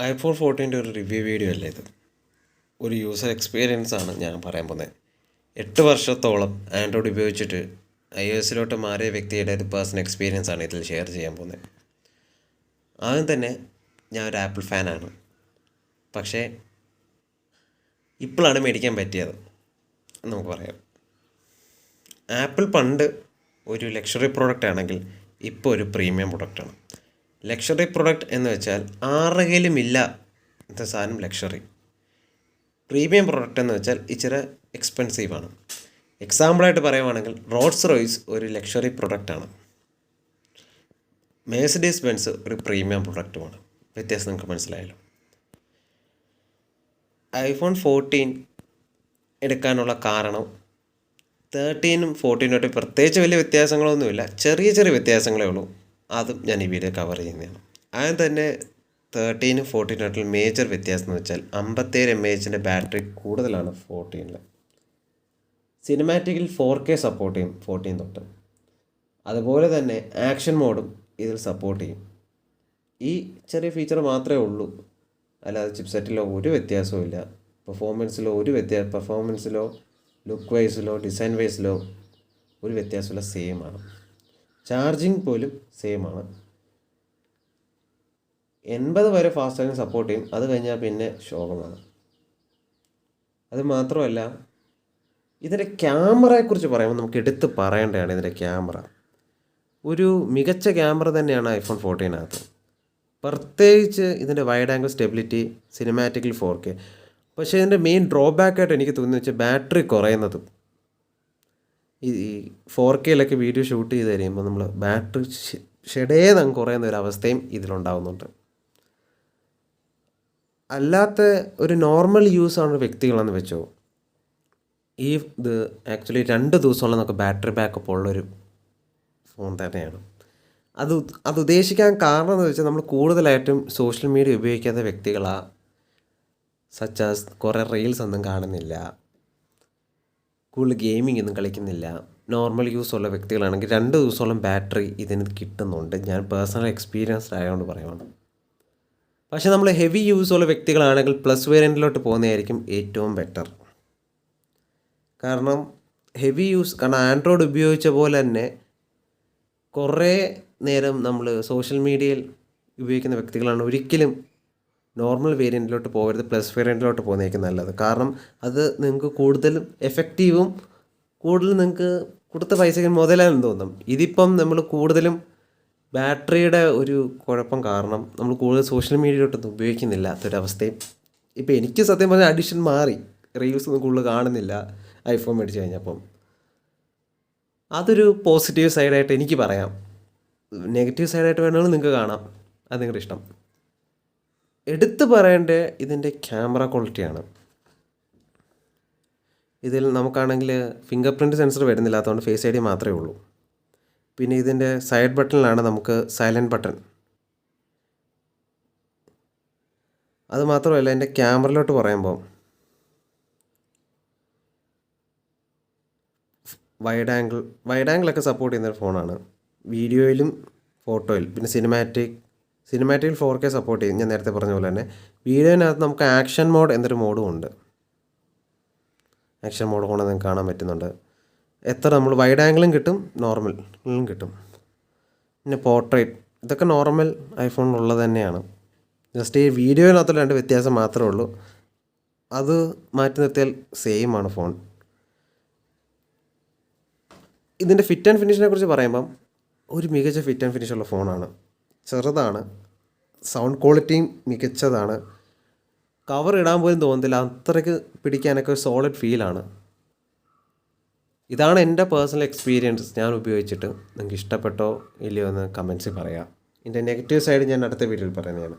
iPhone 14 ഒരു review video അല്ല ഇത്. ഒരു യൂസർ എക്സ്പീരിയൻസ് ആണ് ഞാൻ പറയാൻ പോകുന്നത്. 8 വർഷത്തോളം ആൻഡ്രോയിഡ് ഉപയോഗിച്ചിട്ട് iOS-ലോട്ട് മാറിയ വ്യക്തിയുടെ ഒരു പേഴ്സണൽ എക്സ്പീരിയൻസ് ആണ് ഇതിൽ ഷെയർ ചെയ്യാൻ പോകുന്നത്. ആദ്യം തന്നെ ഞാൻ ഒരു ആപ്പിൾ ഫാനാണ്. പക്ഷേ ഇപ്പോഴാണ് മേടിക്കാൻ പറ്റിയത് നമുക്ക് പറയാം. ആപ്പിൾ പണ്ട് ഒരു ലക്ഷറി പ്രോഡക്റ്റ് ആണെങ്കിൽ ഇപ്പോൾ ഒരു പ്രീമിയം പ്രൊഡക്റ്റാണ്. ലക്ഷറി പ്രൊഡക്റ്റ് എന്ന് വെച്ചാൽ ആരുടെയിലുമില്ല ഇന്നത്തെ സാധനം ലക്ഷറി. പ്രീമിയം പ്രൊഡക്റ്റ് എന്ന് വെച്ചാൽ ഇച്ചിരി എക്സ്പെൻസീവാണ്. എക്സാമ്പിളായിട്ട് പറയുവാണെങ്കിൽ റോൾസ് റോയ്സ് ഒരു ലക്ഷറി പ്രൊഡക്റ്റാണ്. മെഴ്സിഡീസ് ബെൻസ് ഒരു പ്രീമിയം പ്രൊഡക്റ്റുമാണ്. വ്യത്യാസം നിങ്ങൾക്ക് മനസ്സിലായല്ലോ. iPhone 14 എടുക്കാനുള്ള കാരണം 13ഉം 14ഉമായിട്ട് പ്രത്യേകിച്ച് വലിയ വ്യത്യാസങ്ങളൊന്നുമില്ല, ചെറിയ ചെറിയ വ്യത്യാസങ്ങളേ ഉള്ളൂ. അതും ഞാൻ ഈ വീഡിയോ കവർ ചെയ്യുന്നതാണ്. ആദ്യം തന്നെ 13ഉം 14ഉമായിട്ടുള്ള മേജർ വ്യത്യാസം എന്ന് വെച്ചാൽ 57 mAh ബാറ്ററി കൂടുതലാണ് 14-ൽ. സിനിമാറ്റിക്കിൽ 4K സപ്പോർട്ട് ചെയ്യും 14 തൊട്ട്. അതുപോലെ തന്നെ ആക്ഷൻ മോഡും ഇതിൽ സപ്പോർട്ട് ചെയ്യും. ഈ ചെറിയ ഫീച്ചർ മാത്രമേ ഉള്ളൂ, അല്ലാതെ ചിപ്സെറ്റിലോ ഒരു വ്യത്യാസവും ഇല്ല. പെർഫോമൻസിലോ ലുക്ക് വൈസിലോ ഡിസൈൻ വൈസിലോ ഒരു വ്യത്യാസമില്ല, സെയിം ആണ്. ചാർജിങ് പോലും സെയിം ആണ്. 80 വരെ ഫാസ്റ്റ് ചാർജിങ് സപ്പോർട്ട് ചെയ്യും. അത് കഴിഞ്ഞാൽ പിന്നെ ശോകമാണ്. അത് മാത്രമല്ല, ഇതിൻ്റെ ക്യാമറയെക്കുറിച്ച് പറയുമ്പോൾ നമുക്ക് എടുത്ത് പറയേണ്ടതാണ്. ഇതിൻ്റെ ക്യാമറ ഒരു മികച്ച ക്യാമറ തന്നെയാണ് iPhone 14-നകത്ത്. പ്രത്യേകിച്ച് ഇതിൻ്റെ വൈഡ് ആംഗിൾ സ്റ്റെബിലിറ്റി, സിനിമാറ്റിക്കിൽ 4K. പക്ഷേ ഇതിൻ്റെ മെയിൻ ഡ്രോബാക്കായിട്ട് എനിക്ക് തോന്നുന്നു വെച്ചാൽ ബാറ്ററി കുറയുന്നതും. ഈ 4Kയിലൊക്കെ വീഡിയോ ഷൂട്ട് ചെയ്ത് കഴിയുമ്പോൾ നമ്മൾ ബാറ്ററി ഷെഡേന്നങ്ങ് കുറയുന്ന ഒരു അവസ്ഥയും ഇതിലുണ്ടാകുന്നുണ്ട്. അല്ലാത്ത ഒരു നോർമൽ യൂസാണ് വ്യക്തികളെന്ന് വെച്ചോ, ഇത് ആക്ച്വലി 2 ദിവസമുള്ള നമുക്ക് ബാറ്ററി ബാക്കപ്പ് ഉള്ളൊരു ഫോൺ തന്നെയാണ്. അത് ഉദ്ദേശിക്കാൻ കാരണം എന്ന് വെച്ചാൽ നമ്മൾ കൂടുതലായിട്ടും സോഷ്യൽ മീഡിയ ഉപയോഗിക്കാത്ത വ്യക്തികളാണ്. സച്ചാസ് കുറേ റീൽസ് ഒന്നും കാണുന്നില്ല, കൂടുതൽ ഗെയിമിംഗ് ഒന്നും കളിക്കുന്നില്ല. നോർമൽ യൂസ് ഉള്ള വ്യക്തികളാണെങ്കിൽ 2 ദിവസത്തോളം ബാറ്ററി ഇതിന് കിട്ടുന്നുണ്ട്. ഞാൻ പേഴ്സണൽ എക്സ്പീരിയൻസ്ഡ് ആയതുകൊണ്ട് പറയുവാണ്. പക്ഷേ നമ്മൾ ഹെവി യൂസ് ഉള്ള വ്യക്തികളാണെങ്കിൽ പ്ലസ് വേരിയൻറ്റിലോട്ട് പോകുന്നതായിരിക്കും ഏറ്റവും ബെറ്റർ. കാരണം ആൻഡ്രോയിഡ് ഉപയോഗിച്ച പോലെ തന്നെ കുറേ നേരം നമ്മൾ സോഷ്യൽ മീഡിയയിൽ ഉപയോഗിക്കുന്ന വ്യക്തികളാണ് ഒരിക്കലും നോർമൽ വേരിയൻറ്റിലോട്ട് പോകരുത്, പ്ലസ് വേരിയൻറ്റിലോട്ട് പോകുന്നതായിരിക്കും നല്ലത്. കാരണം അത് നിങ്ങൾക്ക് കൂടുതലും എഫക്റ്റീവും കൂടുതൽ നിങ്ങൾക്ക് കൊടുത്ത പൈസയ്ക്ക് മുതലാണെന്ന് തോന്നും. ഇതിപ്പം നമ്മൾ കൂടുതലും ബാറ്ററിയുടെ ഒരു കുഴപ്പം കാരണം നമ്മൾ കൂടുതൽ സോഷ്യൽ മീഡിയയിലോട്ടൊന്നും ഉപയോഗിക്കുന്നില്ലാത്തൊരവസ്ഥയും. ഇപ്പോൾ എനിക്ക് സത്യം പറഞ്ഞാൽ അഡിഷൻ മാറി, റീൽസ് ഒന്നും കൂടുതൽ കാണുന്നില്ല iPhone മേടിച്ച് കഴിഞ്ഞപ്പം. അതൊരു പോസിറ്റീവ് സൈഡായിട്ട് എനിക്ക് പറയാം. നെഗറ്റീവ് സൈഡായിട്ട് വേണമെങ്കിൽ നിങ്ങൾക്ക് കാണാം, അത് നിങ്ങളുടെ ഇഷ്ടം. എടുത്തു പറയേണ്ട ഇതിൻ്റെ ക്യാമറ ക്വാളിറ്റിയാണ്. ഇതിൽ നമുക്കാണെങ്കിൽ ഫിംഗർ പ്രിൻറ്റ് സെൻസർ വരുന്നില്ലാത്തതുകൊണ്ട് ഫേസ് ID മാത്രമേ ഉള്ളൂ. പിന്നെ ഇതിൻ്റെ സൈഡ് ബട്ടണിലാണ് നമുക്ക് സൈലൻറ്റ് ബട്ടൺ. അത് മാത്രമല്ല, എൻ്റെ ക്യാമറയിലോട്ട് പറയുമ്പോൾ വൈഡ് ആംഗിളൊക്കെ സപ്പോർട്ട് ചെയ്യുന്നൊരു ഫോണാണ്. വീഡിയോയിലും ഫോട്ടോയിലും. പിന്നെ സിനിമാറ്റിക്കിൽ 4K സപ്പോർട്ട് ചെയ്യും. ഞാൻ നേരത്തെ പറഞ്ഞ പോലെ തന്നെ വീഡിയോയിനകത്ത് നമുക്ക് ആക്ഷൻ മോഡ് എന്നൊരു മോഡും ഉണ്ട്. ആക്ഷൻ മോഡ് കൊണ്ട് നിങ്ങൾക്ക് കാണാൻ പറ്റുന്നുണ്ട്. എത്ര നമ്മൾ വൈഡ് ആംഗിളും കിട്ടും, നോർമലും കിട്ടും. പിന്നെ പോർട്രേറ്റ്, ഇതൊക്കെ നോർമൽ ഐഫോണിലുള്ളത് തന്നെയാണ്. ജസ്റ്റ് ഈ വീഡിയോയിനകത്തുള്ള 2 വ്യത്യാസം മാത്രമേ ഉള്ളൂ. അത് മാറ്റി നിർത്തിയാൽ സെയിം ആണ് ഫോൺ. ഇതിൻ്റെ ഫിറ്റ് ആൻഡ് ഫിനിഷിനെ കുറിച്ച് പറയുമ്പം ഒരു മികച്ച ഫിറ്റ് ആൻഡ് ഫിനിഷുള്ള ഫോണാണ്. ചെറുതാണ്, സൗണ്ട് ക്വാളിറ്റിയും മികച്ചതാണ്. കവർ ഇടാൻ പോലും തോന്നുന്നില്ല, അത്രയ്ക്ക് പിടിക്കാനൊക്കെ ഒരു സോളിഡ് ഫീലാണ്. ഇതാണ് എൻ്റെ പേഴ്സണൽ എക്സ്പീരിയൻസ് ഞാൻ ഉപയോഗിച്ചിട്ട്. നിങ്ങൾക്ക് ഇഷ്ടപ്പെട്ടോ ഇല്ലയോ എന്ന് കമൻസിൽ പറയാം. ഇതിൻ്റെ നെഗറ്റീവ് സൈഡ് ഞാൻ അടുത്ത വീഡിയോയിൽ പറയുന്നതാണ്.